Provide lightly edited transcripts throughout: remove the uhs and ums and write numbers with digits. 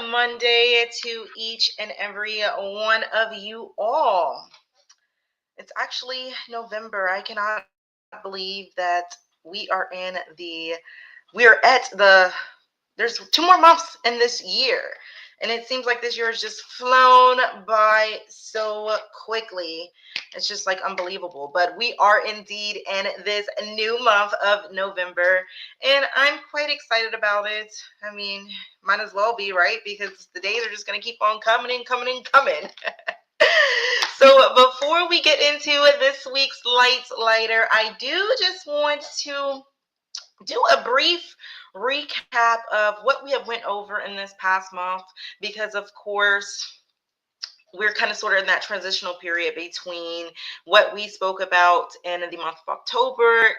Monday to each and every one of you all. It's actually November. I cannot believe that we are there's 2 more months in this year. And it seems like this year has just flown by so quickly. It's just like unbelievable. But we are indeed in this new month of November. And I'm quite excited about it. I mean, might as well be, right? Because the days are just going to keep on coming and coming and coming. So before we get into this week's Lights Lighter, I do just want to do a brief recap of what we have went over in this past month, because of course we're kind of sort of in that transitional period between what we spoke about in the month of October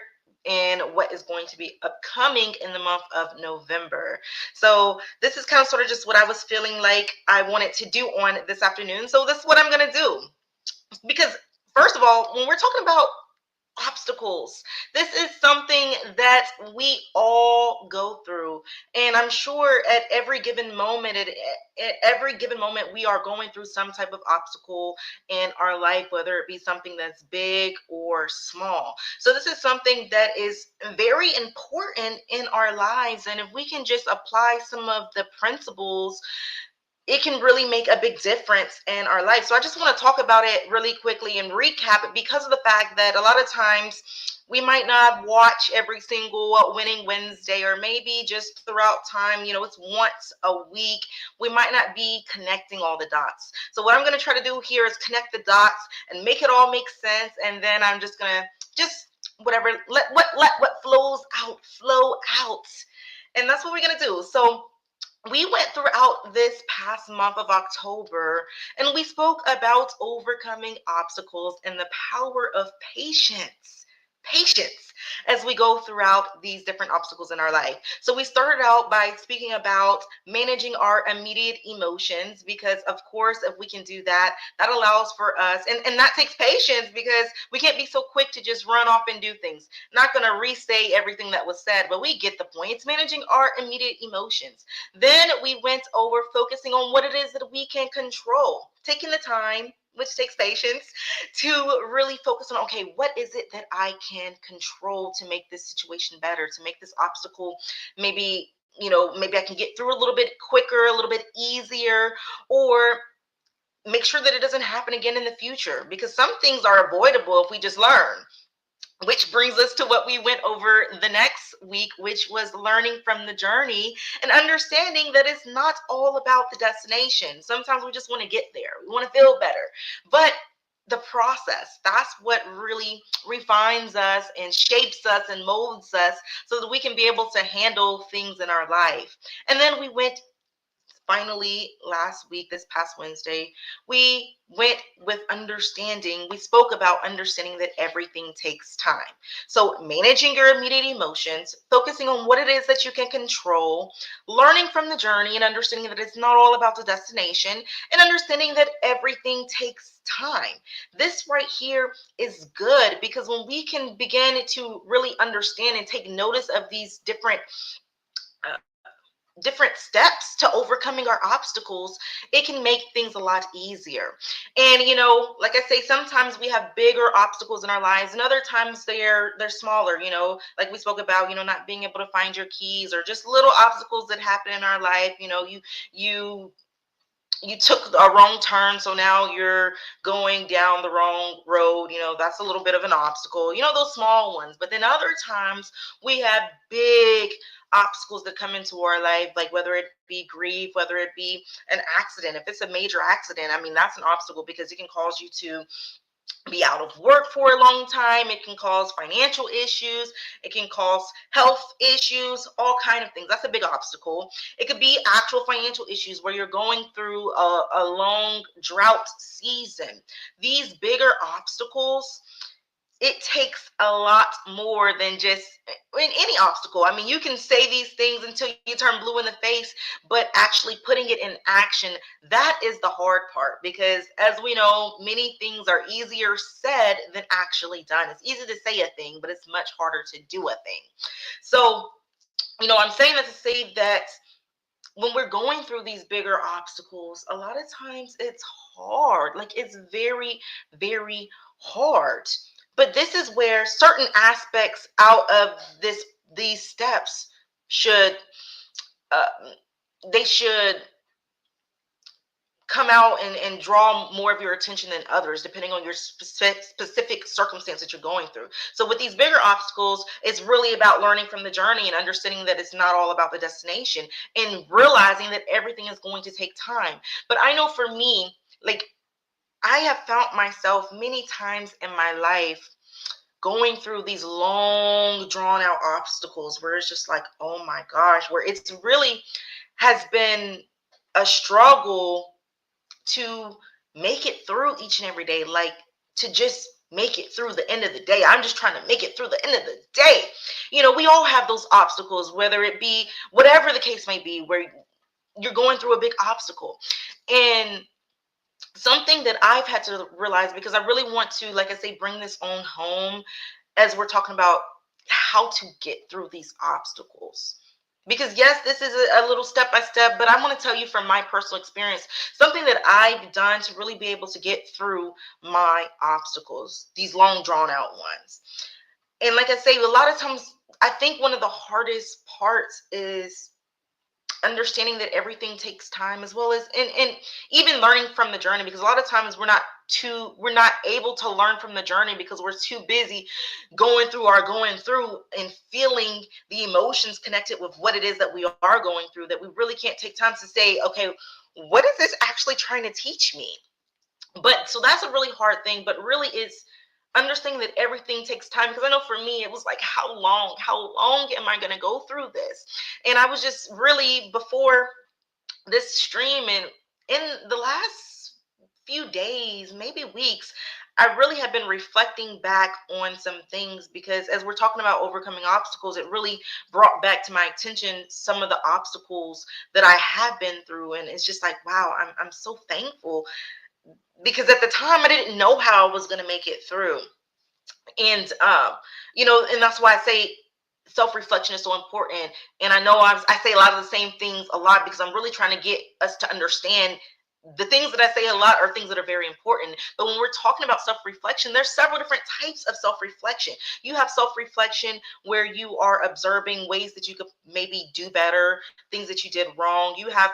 and what is going to be upcoming in the month of November. So this is kind of sort of just what I was feeling like I wanted to do on this afternoon. So this is what I'm going to do. Because first of all, when we're talking about obstacles, this is something that we all go through, and I'm sure at every given moment, we are going through some type of obstacle in our life, whether it be something that's big or small. So this is something that is very important in our lives, and if we can just apply some of the principles, it can really make a big difference in our life. So I just want to talk about it really quickly and recap it, because of the fact that a lot of times we might not watch every single Winning Wednesday, or maybe just throughout time, it's once a week. We might not be connecting all the dots. So what I'm going to try to do here is connect the dots and make it all make sense. And then I'm just going to just whatever, let what flows out flow out. And that's what we're going to do. So we went throughout this past month of October and we spoke about overcoming obstacles and the power of patience. Patience as we go throughout these different obstacles in our life. So we started out by speaking about managing our immediate emotions, because of course, if we can do that, that allows for us, and that takes patience, because we can't be so quick to just run off and do things. Not going to re-say everything that was said, but we get the point. It's managing our immediate emotions. Then we went over focusing on what it is that we can control, taking the time, which takes patience, to really focus on, okay, what is it that I can control to make this situation better, to make this obstacle maybe, maybe I can get through a little bit quicker, a little bit easier, or make sure that it doesn't happen again in the future, because some things are avoidable if we just learn. Which brings us to what we went over the next week, which was learning from the journey and understanding that it's not all about the destination. Sometimes we just want to get there. We want to feel better. But the process, that's what really refines us and shapes us and molds us so that we can be able to handle things in our life. And then we went finally last week, this past Wednesday, we went with understanding. We spoke about understanding that everything takes time. So managing your immediate emotions, focusing on what it is that you can control, learning from the journey and understanding that it's not all about the destination, and understanding that everything takes time. This right here is good, because when we can begin to really understand and take notice of these uh, different steps to overcoming our obstacles, it can make things a lot easier. And like I say, sometimes we have bigger obstacles in our lives, and other times they're smaller, like we spoke about, not being able to find your keys, or just little obstacles that happen in our life. You you took a wrong turn, so now you're going down the wrong road. That's a little bit of an obstacle, those small ones. But then other times we have big obstacles that come into our life, like whether it be grief, whether it be an accident. If it's a major accident, I mean, that's an obstacle, because it can cause you to be out of work for a long time. It can cause financial issues. It can cause health issues, all kind of things. That's a big obstacle. It could be actual financial issues where you're going through a long drought season. These bigger obstacles, it takes a lot more than just in any obstacle. I mean, you can say these things until you turn blue in the face, but actually putting it in action, that is the hard part, because as we know, many things are easier said than actually done. It's easy to say a thing, but it's much harder to do a thing. So, I'm saying that to say that when we're going through these bigger obstacles, a lot of times it's hard. Like it's very, very hard. But this is where certain aspects out of these steps should uh, they should come out and draw more of your attention than others, depending on your specific circumstance that you're going through. So, with these bigger obstacles, it's really about learning from the journey and understanding that it's not all about the destination and realizing that everything is going to take time. But I know for me, like, I have found myself many times in my life going through these long, drawn out obstacles where it's just like, oh my gosh, where it's really has been a struggle to make it through each and every day, like to just make it through the end of the day. I'm just trying to make it through the end of the day. We all have those obstacles, whether it be whatever the case may be, where you're going through a big obstacle. And something that I've had to realize, because I really want to, like I say, bring this on home as we're talking about how to get through these obstacles. Because yes, this is a little step by step, but I want to tell you from my personal experience, something that I've done to really be able to get through my obstacles, these long drawn out ones. And like I say, a lot of times, I think one of the hardest parts is understanding that everything takes time, as well as and even learning from the journey, because a lot of times we're not able to learn from the journey because we're too busy going through and feeling the emotions connected with what it is that we are going through, that we really can't take time to say, okay, what is this actually trying to teach me? But so that's a really hard thing, but really it's understanding that everything takes time, because I know for me it was like, how long am I going to go through this? And I was just really, before this stream and in the last few days, maybe weeks, I really have been reflecting back on some things, because as we're talking about overcoming obstacles, it really brought back to my attention some of the obstacles that I have been through. And it's just like, wow, I'm so thankful, because at the time I didn't know how I was going to make it through. And and that's why I say self-reflection is so important. And I know I say a lot of the same things a lot, because I'm really trying to get us to understand the things that I say a lot are things that are very important. But when we're talking about self-reflection, there's several different types of self-reflection. You have self-reflection where you are observing ways that you could maybe do better, things that you did wrong. You have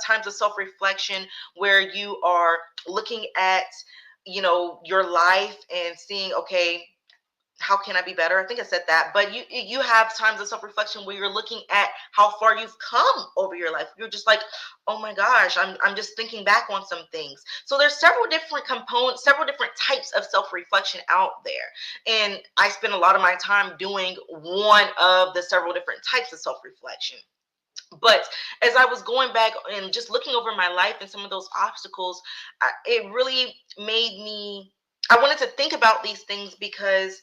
times of self-reflection where you are looking at your life and seeing, okay, how can I be better? I think I said that. But you have times of self-reflection where you're looking at how far you've come over your life. You're just like, oh my gosh, I'm just thinking back on some things. So there's several different components, several different types of self-reflection out there. And I spend a lot of my time doing one of the several different types of self-reflection. But as I was going back and just looking over my life and some of those obstacles, it really made me, I wanted to think about these things, because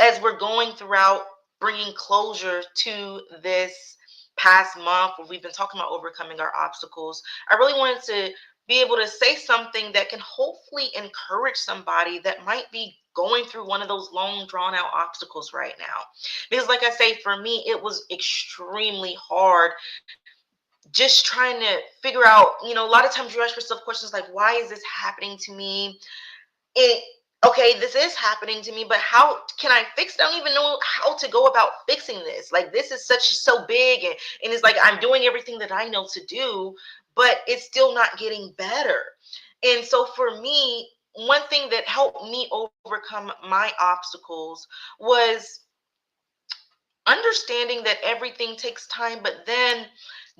as we're going throughout bringing closure to this past month where we've been talking about overcoming our obstacles, I really wanted to be able to say something that can hopefully encourage somebody that might be going through one of those long drawn out obstacles right now. Because like I say, for me, it was extremely hard just trying to figure out, a lot of times you ask yourself questions like, why is this happening to me? it okay, this is happening to me, but how can I fix it? I don't even know how to go about fixing this. Like, this is so big, and it's like I'm doing everything that I know to do, but it's still not getting better. And so for me, one thing that helped me overcome my obstacles was understanding that everything takes time, but then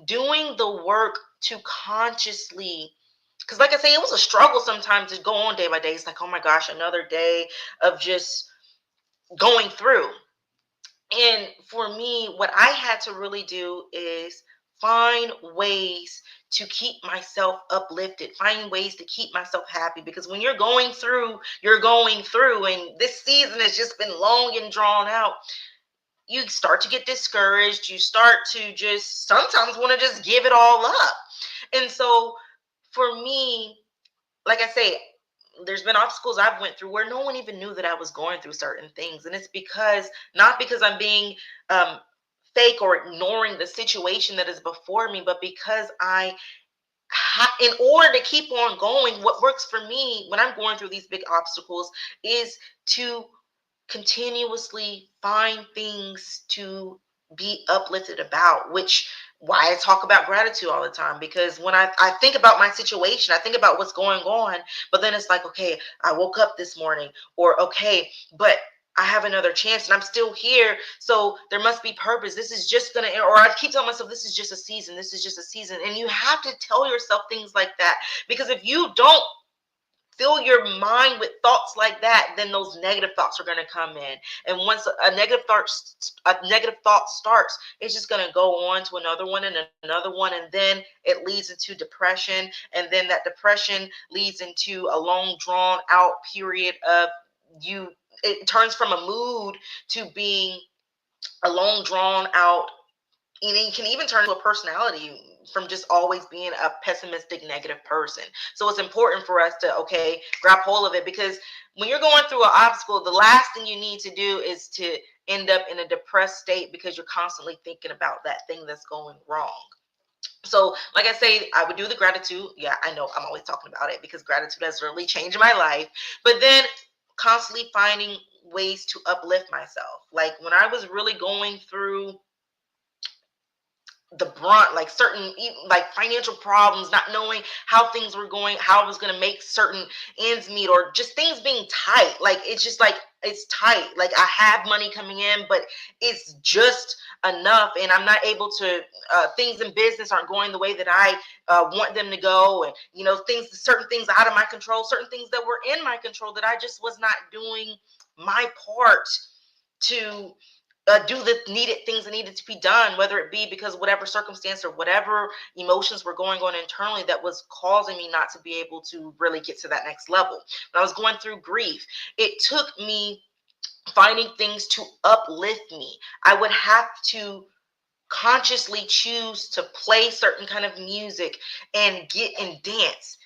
doing the work to consciously, because like I say, it was a struggle sometimes to go on day by day. It's like, oh my gosh, another day of just going through. And for me, what I had to really do is find ways to keep myself uplifted, find ways to keep myself happy. Because when you're going through, and this season has just been long and drawn out, you start to get discouraged. You start to just sometimes want to just give it all up. And so for me, like I say, there's been obstacles I've went through where no one even knew that I was going through certain things. And it's because, not because I'm being um, fake or ignoring the situation that is before me, but because in order to keep on going, what works for me when I'm going through these big obstacles is to continuously find things to be uplifted about, which why I talk about gratitude all the time. Because when I think about my situation, I think about what's going on, but then it's like, okay, I woke up this morning, or okay, but I have another chance and I'm still here. So there must be purpose. This is just gonna, or I keep telling myself, this is just a season. This is just a season. And you have to tell yourself things like that. Because if you don't fill your mind with thoughts like that, then those negative thoughts are going to come in. And once a negative thought starts, it's just going to go on to another one and another one, and then it leads into depression, and then that depression leads into a long drawn out period of you. It turns from a mood to being a long drawn out, and it can even turn to a personality from just always being a pessimistic, negative person. So it's important for us to, okay, grab hold of it, because when you're going through an obstacle, the last thing you need to do is to end up in a depressed state because you're constantly thinking about that thing that's going wrong. So, like I say, I would do the gratitude. Yeah, I know I'm always talking about it because gratitude has really changed my life. But then constantly finding ways to uplift myself. Like when I was really going through the brunt, like certain like financial problems, not knowing how things were going, how I was going to make certain ends meet, or just things being tight. Like it's just like it's tight. Like I have money coming in, but it's just enough, and I'm not able to. Things in business aren't going the way that I want them to go, and certain things out of my control, certain things that were in my control that I just was not doing my part to do the needed things that needed to be done, whether it be because whatever circumstance or whatever emotions were going on internally that was causing me not to be able to really get to that next level. When I was going through grief, it took me finding things to uplift me. I would have to consciously choose to play certain kind of music and get and dance.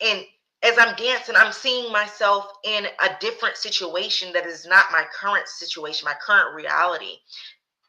And as I'm dancing, I'm seeing myself in a different situation that is not my current situation, my current reality.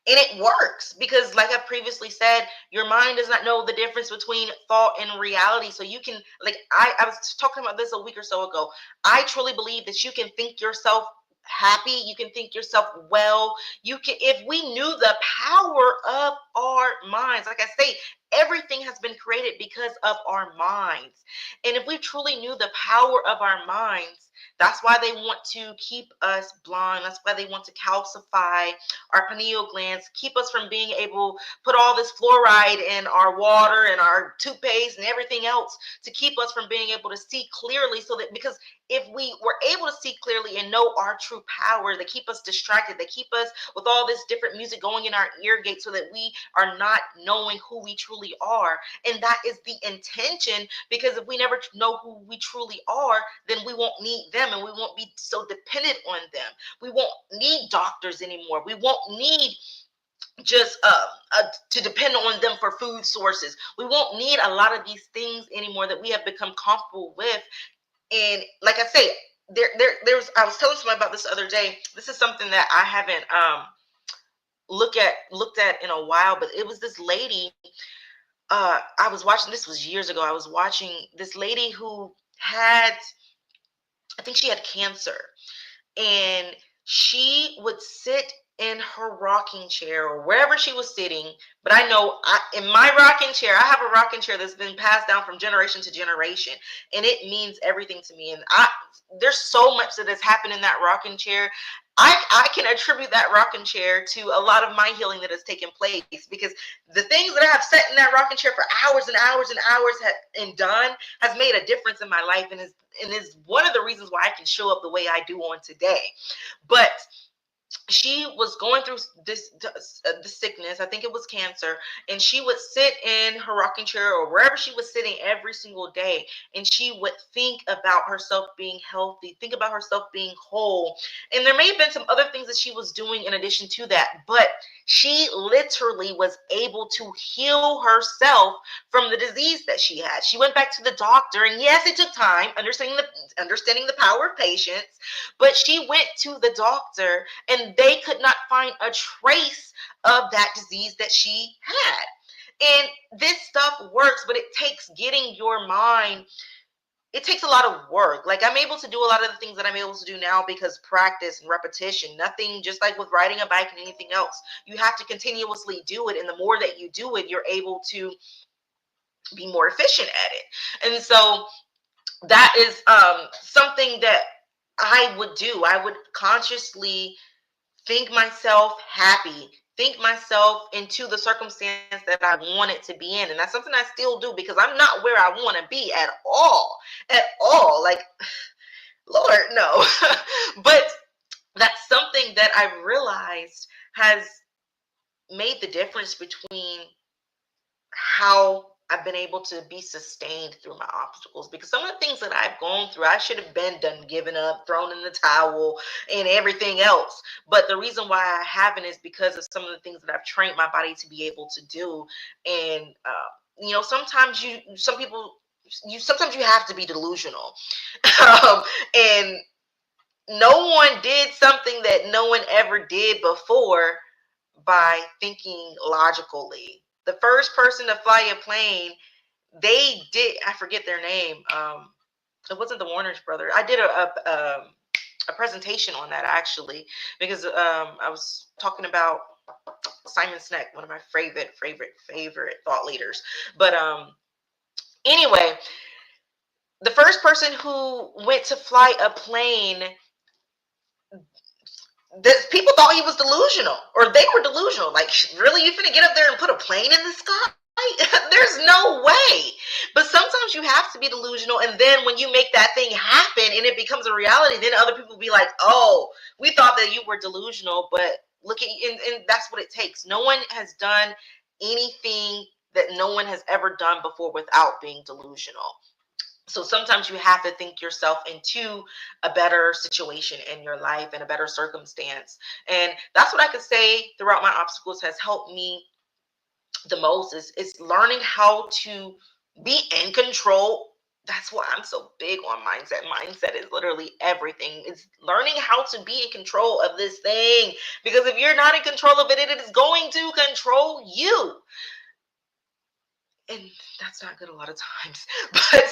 And it works because, like I previously said, your mind does not know the difference between thought and reality. So you can, like, I was talking about this a week or so ago. I truly believe that you can think yourself happy, you can think yourself well. You can, if we knew the power of our minds, like I say, everything has been created because of our minds. And if we truly knew the power of our minds, that's why they want to keep us blind. That's why they want to calcify our pineal glands, keep us from being able to put all this fluoride in our water and our toothpaste and everything else, to keep us from being able to see clearly. So that, because if we were able to see clearly and know our true power, they keep us distracted. They keep us with all this different music going in our ear gate so that we are not knowing who we truly are. And that is the intention, because if we never know who we truly are, then we won't need them and we won't be so dependent on them. We won't need doctors anymore. We won't need just to depend on them for food sources. We won't need a lot of these things anymore that we have become comfortable with. And like I say, there's I was telling somebody about this the other day. This is something that I haven't looked at in a while, but it was this lady. I was watching, this was years ago. I was watching this lady who had, I think she had cancer, and she would sit in her rocking chair or wherever she was sitting. But I know in my rocking chair, I have a rocking chair that's been passed down from generation to generation, and it means everything to me. And there's so much that has happened in that rocking chair. I can attribute that rocking chair to a lot of my healing that has taken place, because the things that I have sat in that rocking chair for hours and hours and hours and done has made a difference in my life, and is one of the reasons why I can show up the way I do on today. But she was going through the sickness. I think it was cancer, and she would sit in her rocking chair or wherever she was sitting every single day, and she would think about herself being healthy, think about herself being whole. And there may have been some other things that she was doing in addition to that, but she literally was able to heal herself from the disease that she had. She went back to the doctor, and yes, it took time, understanding the power of patience, but she went to the doctor, and and they could not find a trace of that disease that she had. And this stuff works, but it takes getting your mind, it takes a lot of work. Like, I'm able to do a lot of the things that I'm able to do now because practice and repetition. Nothing, just like with riding a bike and anything else, you have to continuously do it, and the more that you do it, you're able to be more efficient at it. And so that is something that I would do. I would consciously think myself happy, think myself into the circumstance that I wanted to be in. And that's something I still do, because I'm not where I want to be at all. At all. Like, Lord, no. But that's something that I realized has made the difference between how I've been able to be sustained through my obstacles. Because some of the things that I've gone through, I should have been done, given up, thrown in the towel, and everything else. But the reason why I haven't is because of some of the things that I've trained my body to be able to do. And sometimes sometimes you have to be delusional, and no one did something that no one ever did before by thinking logically. The first person to fly a plane, they did, I forget their name. It wasn't the Warner's brother. I did a presentation on that, actually, because I was talking about Simon Sinek, one of my favorite thought leaders. But anyway, the first person who went to fly a plane, people thought he was delusional, or they were delusional. Like, really, you finna get up there and put a plane in the sky? There's no way. But sometimes you have to be delusional, and then when you make that thing happen and it becomes a reality, then other people be like, oh, we thought that you were delusional, but look at you. And that's what it takes. No one has done anything that no one has ever done before without being delusional. So sometimes you have to think yourself into a better situation in your life and a better circumstance. And that's what I could say throughout my obstacles has helped me the most, is learning how to be in control. That's why I'm so big on mindset. Mindset is literally everything. It's learning how to be in control of this thing. Because if you're not in control of it, it is going to control you. And that's not good a lot of times. But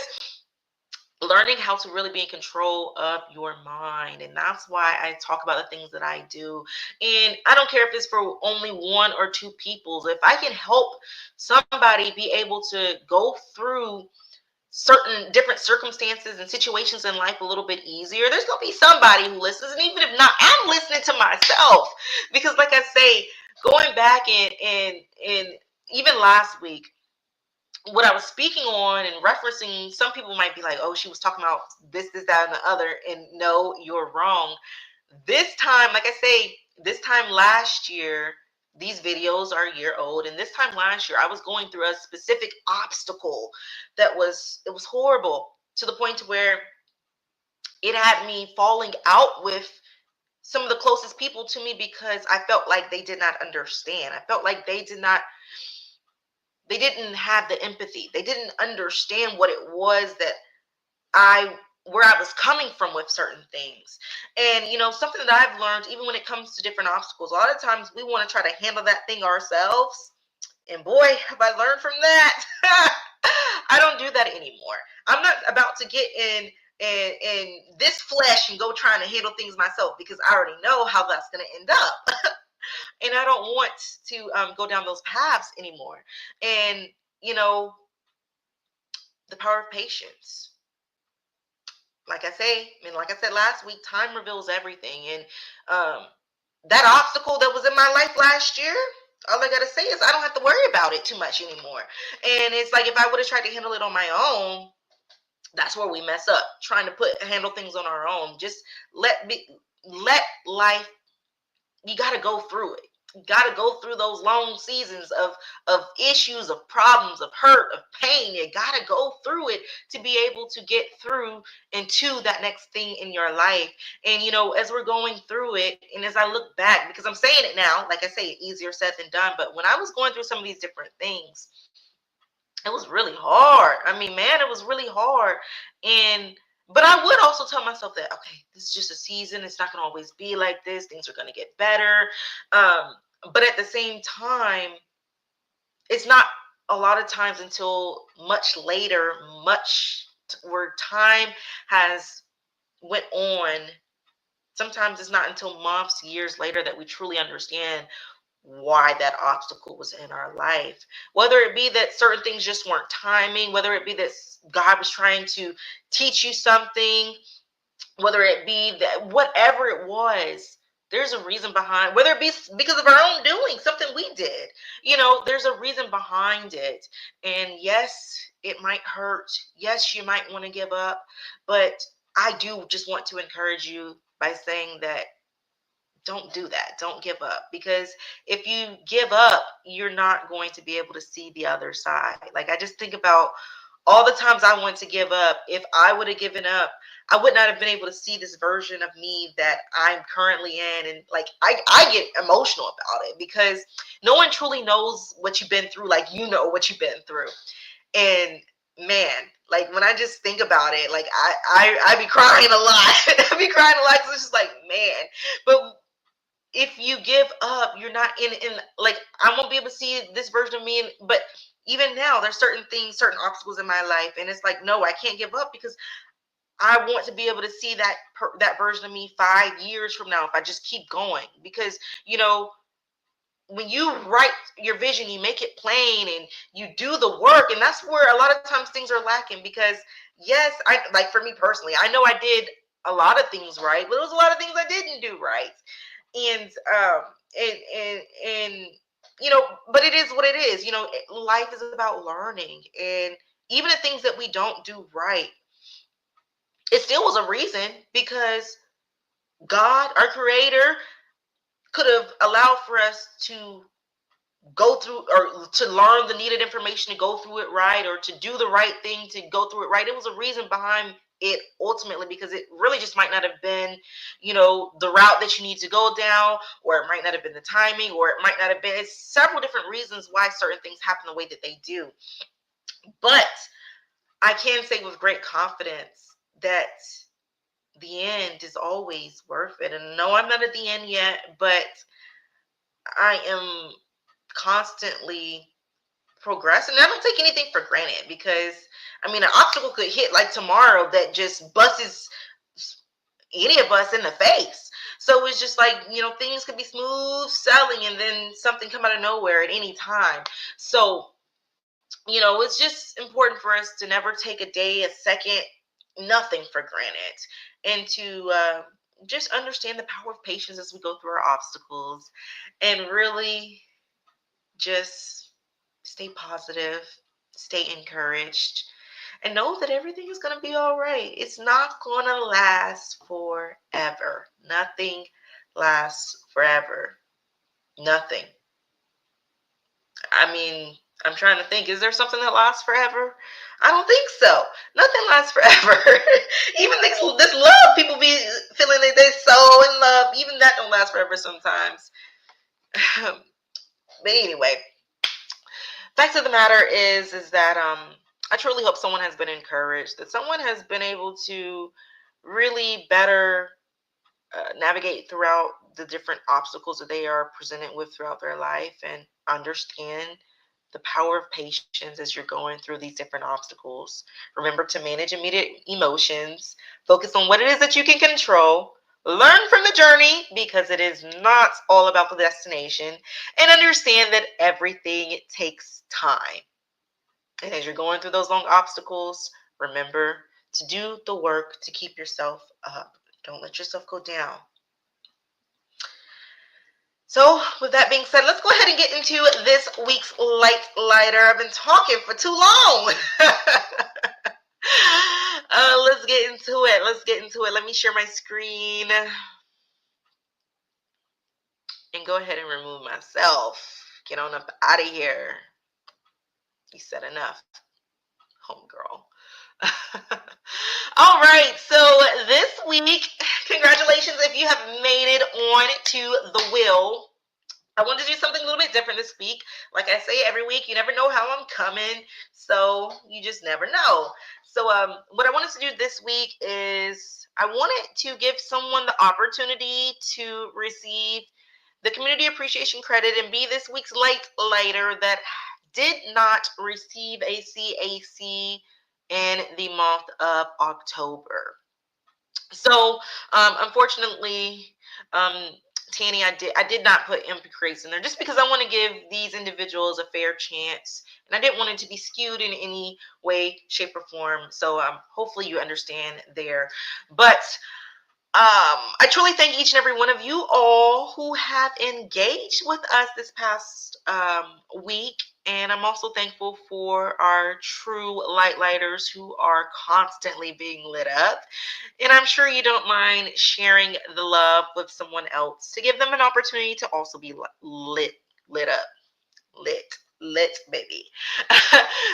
learning how to really be in control of your mind. And that's why I talk about the things that I do. And I don't care if it's for only one or two people. If I can help somebody be able to go through certain different circumstances and situations in life a little bit easier, there's going to be somebody who listens. And even if not, I'm listening to myself. Because like I say, going back and even last week, what I was speaking on and referencing, some people might be like, oh, she was talking about this, that, and the other. And no, you're wrong. This time, like I say, this time last year, these videos are a year old. And this time last year, I was going through a specific obstacle it was horrible, to the point to where it had me falling out with some of the closest people to me, because I felt like they did not understand. I felt like they didn't have the empathy. They didn't understand what it was that where I was coming from with certain things. And, something that I've learned, even when it comes to different obstacles, a lot of times we want to try to handle that thing ourselves. And boy, have I learned from that. I don't do that anymore. I'm not about to get in this flesh and go trying to handle things myself, because I already know how that's going to end up. And I don't want to go down those paths anymore. And, the power of patience. Like I said last week, time reveals everything. And that obstacle that was in my life last year, all I got to say is I don't have to worry about it too much anymore. And it's like, if I would have tried to handle it on my own, that's where we mess up, trying to handle things on our own. Just let life, you got to go through it. You got to go through those long seasons of issues, of problems, of hurt, of pain. You got to go through it to be able to get through into that next thing in your life. And, as we're going through it, and as I look back, because I'm saying it now, like I say, easier said than done. But when I was going through some of these different things, it was really hard. I mean, man, it was really hard. But I would also tell myself that, okay, this is just a season. It's not going to always be like this. Things are going to get better. But at the same time, it's not a lot of times until much later, much where time has went on. Sometimes it's not until months, years later that we truly understand why that obstacle was in our life. Whether it be that certain things just weren't timing, whether it be that God was trying to teach you something, whether it be that whatever it was, there's a reason behind, whether it be because of our own doing, something we did, there's a reason behind it. And yes, it might hurt. Yes, you might want to give up, but I do just want to encourage you by saying that don't do that. Don't give up, because if you give up, you're not going to be able to see the other side. Like, I just think about all the times I want to give up. If I would have given up, I would not have been able to see this version of me that I'm currently in. And like, I get emotional about it, because no one truly knows what you've been through like what you've been through. And man, like, when I just think about it, like, I be crying a lot. I be crying a lot, because it's just like, man. But if you give up, you're not in like, I won't be able to see this version of me. But even now, there's certain things, certain obstacles in my life, and it's like, no, I can't give up, because I want to be able to see that version of me 5 years from now if I just keep going. Because when you write your vision, you make it plain and you do the work, and that's where a lot of times things are lacking. Because yes, I like, for me personally, I know I did a lot of things right, but there was a lot of things I didn't do right. And and but it is what it is. Life is about learning, and even the things that we don't do right, it still was a reason, because God, our creator, could have allowed for us to go through, or to learn the needed information to go through it right, or to do the right thing to go through it right. It was a reason behind it ultimately, because it really just might not have been the route that you need to go down, or it might not have been the timing, or it might not have been, it's several different reasons why certain things happen the way that they do. But I can say with great confidence that the end is always worth it. And no, I'm not at the end yet, but I am constantly progressing. And I don't take anything for granted, because I mean, an obstacle could hit like tomorrow that just busts any of us in the face. So it's just like, things could be smooth sailing, and then something come out of nowhere at any time. So, it's just important for us to never take a day, a second, nothing for granted, and to just understand the power of patience as we go through our obstacles, and really just stay positive, stay encouraged, and know that everything is going to be all right. It's not going to last forever. Nothing lasts forever. Nothing. I mean, I'm trying to think, is there something that lasts forever? I don't think so. Nothing lasts forever. Even this love, people be feeling that they're so in love. Even that don't last forever sometimes. But anyway, fact of the matter is that I truly hope someone has been encouraged, that someone has been able to really better navigate throughout the different obstacles that they are presented with throughout their life, and understand the power of patience as you're going through these different obstacles. Remember to manage immediate emotions, focus on what it is that you can control, learn from the journey, because it is not all about the destination, and understand that everything takes time. And as you're going through those long obstacles, remember to do the work to keep yourself up. Don't let yourself go down. So with that being said, let's go ahead and get into this week's lighter. I've been talking for too long. Let's get into it. Let me share my screen and go ahead and remove myself. Get on up out of here. You said enough, homegirl. All right, so this week, congratulations if you have made it on to the wheel. I wanted to do something a little bit different this week. Like I say every week, you never know how I'm coming, so you just never know. So, what I wanted to do this week is I wanted to give someone the opportunity to receive the community appreciation credit and be this week's late later that did not receive a CAC in the month of October. So, unfortunately, um, Tanny, I did not put increase in there just because I want to give these individuals a fair chance, and I didn't want it to be skewed in any way, shape, or form. So, hopefully, you understand there. But I truly thank each and every one of you all who have engaged with us this past week. And I'm also thankful for our true light lighters who are constantly being lit up. And I'm sure you don't mind sharing the love with someone else to give them an opportunity to also be lit up, lit, baby.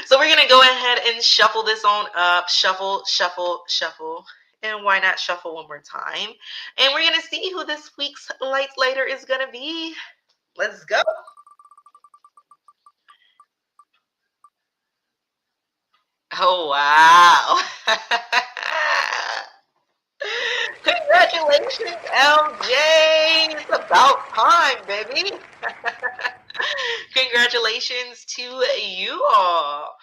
So we're gonna go ahead and shuffle this on up, shuffle, shuffle, shuffle, and why not shuffle one more time? And we're gonna see who this week's light later is gonna be. Let's go. Oh wow! Congratulations, LJ! It's about time, baby. Congratulations to you all.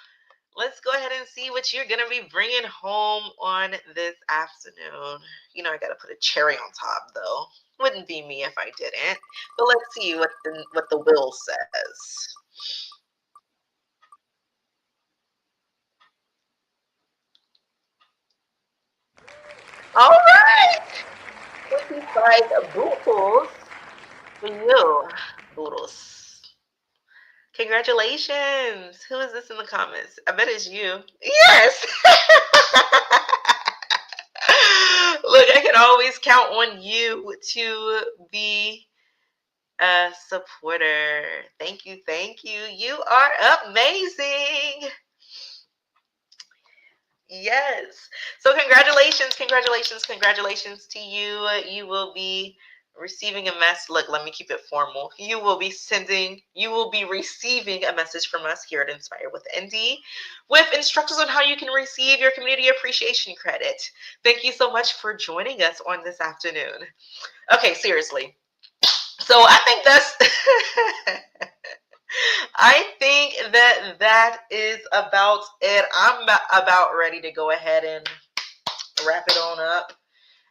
Let's go ahead and see what you're gonna be bringing home on this afternoon. I gotta put a cherry on top, though. Wouldn't be me if I didn't. But let's see what the will says. All right, 25 boodles for you, boodles. Congratulations. Who is this in the comments? I bet it's you. Yes. Look, I can always count on you to be a supporter. Thank you. Thank you. You are amazing. Yes. So congratulations, congratulations, congratulations to you. You will be receiving a mess. Look, let me keep it formal. You will be receiving a message from us here at Inspire with Indy with instructions on how you can receive your community appreciation credit. Thank you so much for joining us on this afternoon. Okay, seriously. So I think that's I think that is about it. I'm about ready to go ahead and wrap it on up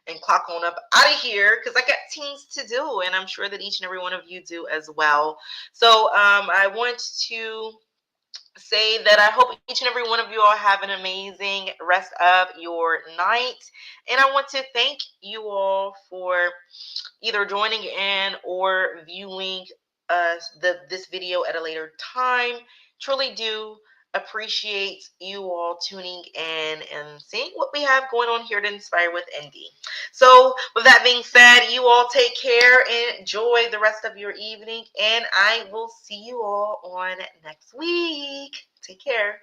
and clock on up out of here because I got things to do, and I'm sure that each and every one of you do as well. So I want to say that I hope each and every one of you all have an amazing rest of your night, and I want to thank you all for either joining in or viewing this video at a later time. Truly do appreciate you all tuning in and seeing what we have going on here to Inspire with Indy. So with that being said, you all take care and enjoy the rest of your evening, and I will see you all on next week. Take care.